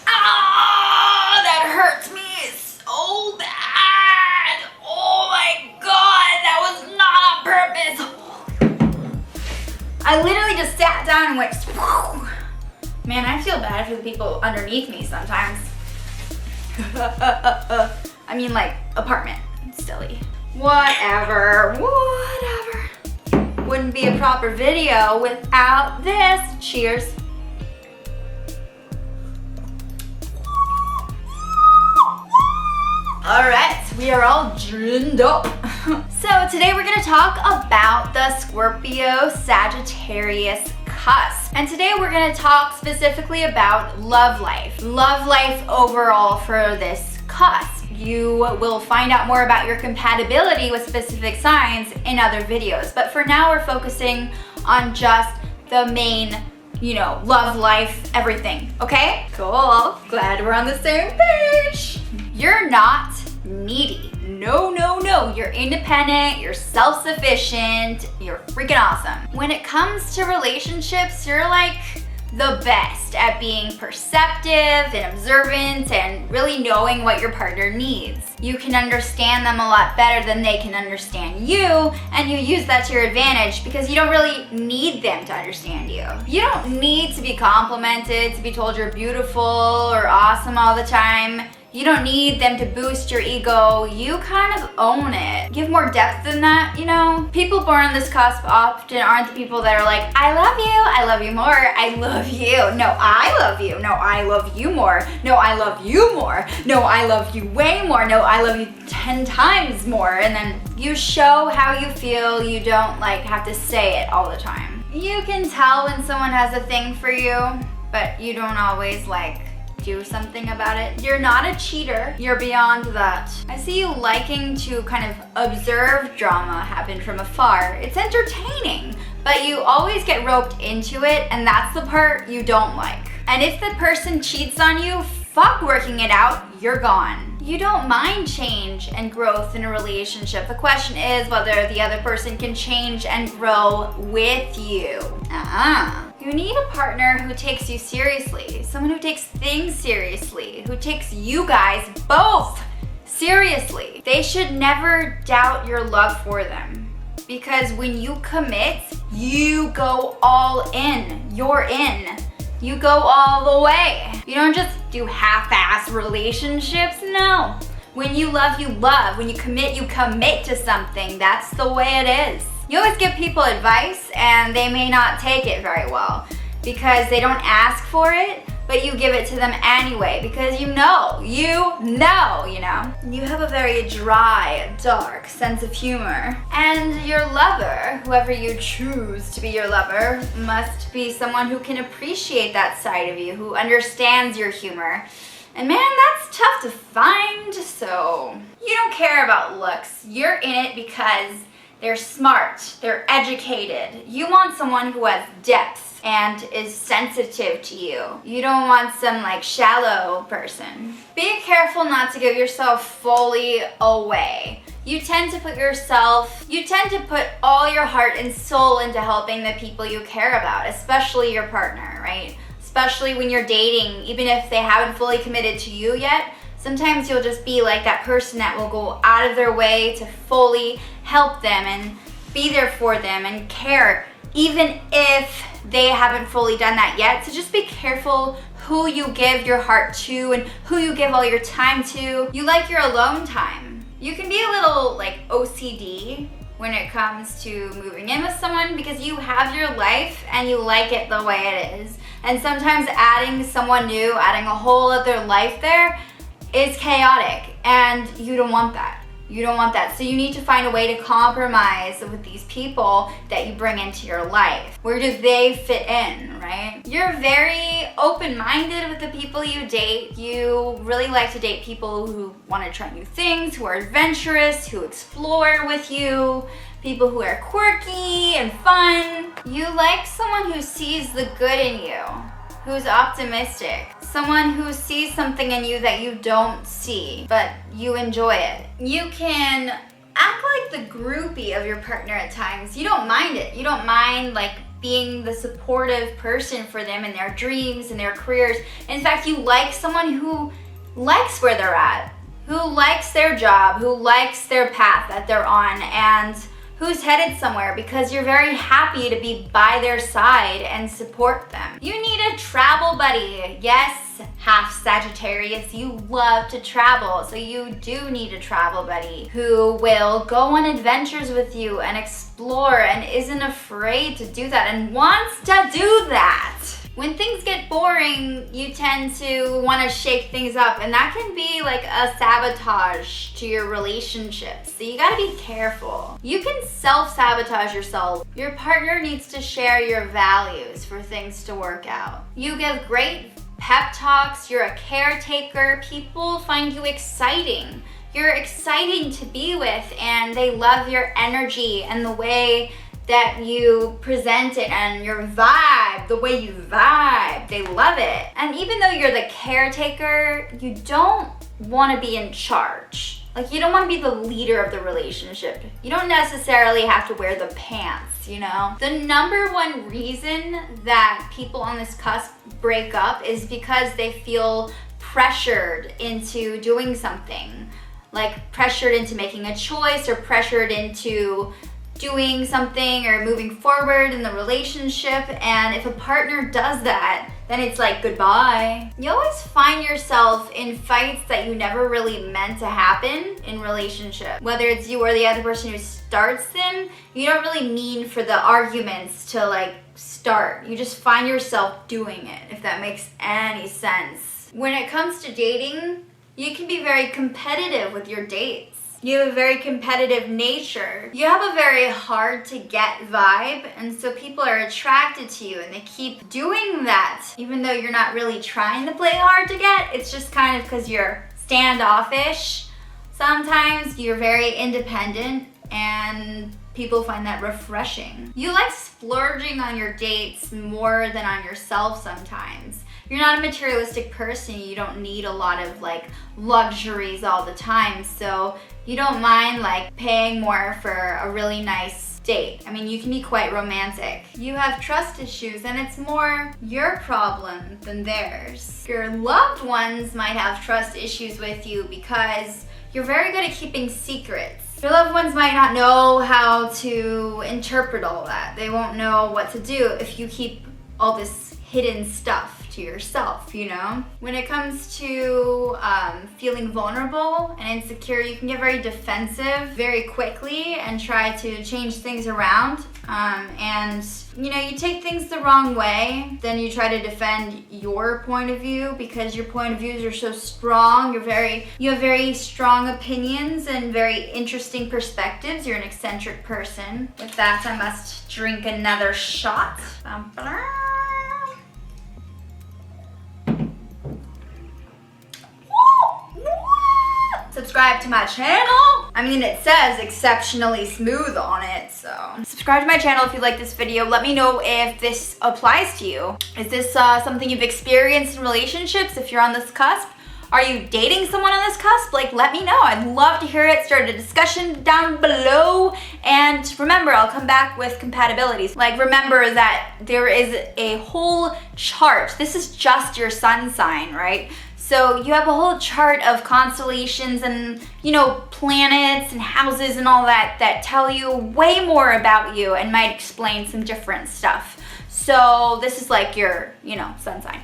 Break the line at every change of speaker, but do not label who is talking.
Ah, that hurts me so bad. Oh my God, that was not on purpose. I literally just sat down and went, whew. Man, I feel bad for the people underneath me sometimes. I mean, like, apartment. Silly. Whatever. Wouldn't be a proper video without this. Cheers. Alright, we are all ginned up. So today we're going to talk about the Scorpio Sagittarius cusp. And today we're going to talk specifically about love life. Love life overall for this cusp. You will find out more about your compatibility with specific signs in other videos. But for now, we're focusing on just the main, love life, everything. Okay? Cool. Glad we're on the same page. You're not needy. No. You're independent, you're self-sufficient, you're freaking awesome. When it comes to relationships, you're like the best at being perceptive and observant and really knowing what your partner needs. You can understand them a lot better than they can understand you, and you use that to your advantage because you don't really need them to understand you. You don't need to be complimented, to be told you're beautiful or awesome all the time. You don't need them to boost your ego. You kind of own it. Give more depth than that, People born on this cusp often aren't the people that are like, I love you more, I love you. No, I love you. No, I love you more. No, I love you more. No, I love you way more. No, I love you 10 times more. And then you show how you feel. You don't have to say it all the time. You can tell when someone has a thing for you, but you don't always do something about it. You're not a cheater. You're beyond that. I see you liking to kind of observe drama happen from afar. It's entertaining, but you always get roped into it, and that's the part you don't like. And if the person cheats on you, fuck working it out, you're gone. You don't mind change and growth in a relationship. The question is whether the other person can change and grow with you. You need a partner who takes you seriously, someone who takes things seriously, who takes you guys both seriously. They should never doubt your love for them, because when you commit, you go all in. You're in. You go all the way. You don't just do half-ass relationships, no. When you love, you love. When you commit to something. That's the way it is. You always give people advice and they may not take it very well because they don't ask for it, but you give it to them anyway because you know. You have a very dry, dark sense of humor. And your lover, whoever you choose to be your lover, must be someone who can appreciate that side of you, who understands your humor. And man, that's tough to find, so you don't care about looks. You're in it because they're smart, they're educated. You want someone who has depth and is sensitive to you. You don't want some shallow person. Be careful not to give yourself fully away. You tend to put all your heart and soul into helping the people you care about, especially your partner, right? Especially when you're dating, even if they haven't fully committed to you yet. Sometimes you'll just be like that person that will go out of their way to fully help them and be there for them and care, even if they haven't fully done that yet. So just be careful who you give your heart to and who you give all your time to. You like your alone time. You can be a little OCD when it comes to moving in with someone because you have your life and you like it the way it is. And sometimes adding someone new, adding a whole other life there, is chaotic, and you don't want that. So you need to find a way to compromise with these people that you bring into your life. Where do they fit in, right? You're very open-minded with the people you date. You really like to date people who want to try new things, who are adventurous, who explore with you, people who are quirky and fun. You like someone who sees the good in you, who's optimistic, someone who sees something in you that you don't see, but you enjoy it. You can act like the groupie of your partner at times. You don't mind it. You don't mind being the supportive person for them in their dreams and their careers. In fact, you like someone who likes where they're at, who likes their job, who likes their path that they're on, and who's headed somewhere, because you're very happy to be by their side and support them. You need a travel buddy. Yes, half Sagittarius, you love to travel, so you do need a travel buddy who will go on adventures with you and explore and isn't afraid to do that and wants to do that. When things get boring, you tend to want to shake things up, and that can be like a sabotage to your relationships. So you gotta be careful. You can self-sabotage yourself. Your partner needs to share your values for things to work out. You give great pep talks, you're a caretaker, people find you exciting. You're exciting to be with, and they love your energy and the way that you present it and your vibe, the way you vibe, they love it. And even though you're the caretaker, you don't want to be in charge. Like, you don't want to be the leader of the relationship. You don't necessarily have to wear the pants, you know? The number one reason that people on this cusp break up is because they feel pressured into doing something. Like pressured into making a choice, or pressured into doing something or moving forward in the relationship. And if a partner does that, then it's like goodbye. You always find yourself in fights that you never really meant to happen in relationship. Whether it's you or the other person who starts them, you don't really mean for the arguments to like start. You just find yourself doing it, if that makes any sense. When it comes to dating, you can be very competitive with your dates. You have a very competitive nature. You have a very hard to get vibe, and so people are attracted to you and they keep doing that. Even though you're not really trying to play hard to get, it's just kind of because you're standoffish. Sometimes you're very independent, and people find that refreshing. You like splurging on your dates more than on yourself sometimes. You're not a materialistic person. You don't need a lot of like luxuries all the time. So you don't mind like paying more for a really nice date. I mean, you can be quite romantic. You have trust issues, and it's more your problem than theirs. Your loved ones might have trust issues with you because you're very good at keeping secrets. Your loved ones might not know how to interpret all that. They won't know what to do if you keep all this hidden stuff to yourself, you know? When it comes to feeling vulnerable and insecure, you can get very defensive very quickly and try to change things around. And you know, you take things the wrong way, then you try to defend your point of view because your point of views are so strong. You have very strong opinions and very interesting perspectives. You're an eccentric person. With that, I must drink another shot. Subscribe to my channel. I mean, it says exceptionally smooth on it, so. Subscribe to my channel if you like this video. Let me know if this applies to you. Is this something you've experienced in relationships if you're on this cusp? Are you dating someone on this cusp? Like, let me know. I'd love to hear it. Start a discussion down below. And remember, I'll come back with compatibilities. Like, remember that there is a whole chart. This is just your sun sign, right? So you have a whole chart of constellations and, you know, planets and houses and all that that tell you way more about you and might explain some different stuff. So this is like your, you know, sun sign.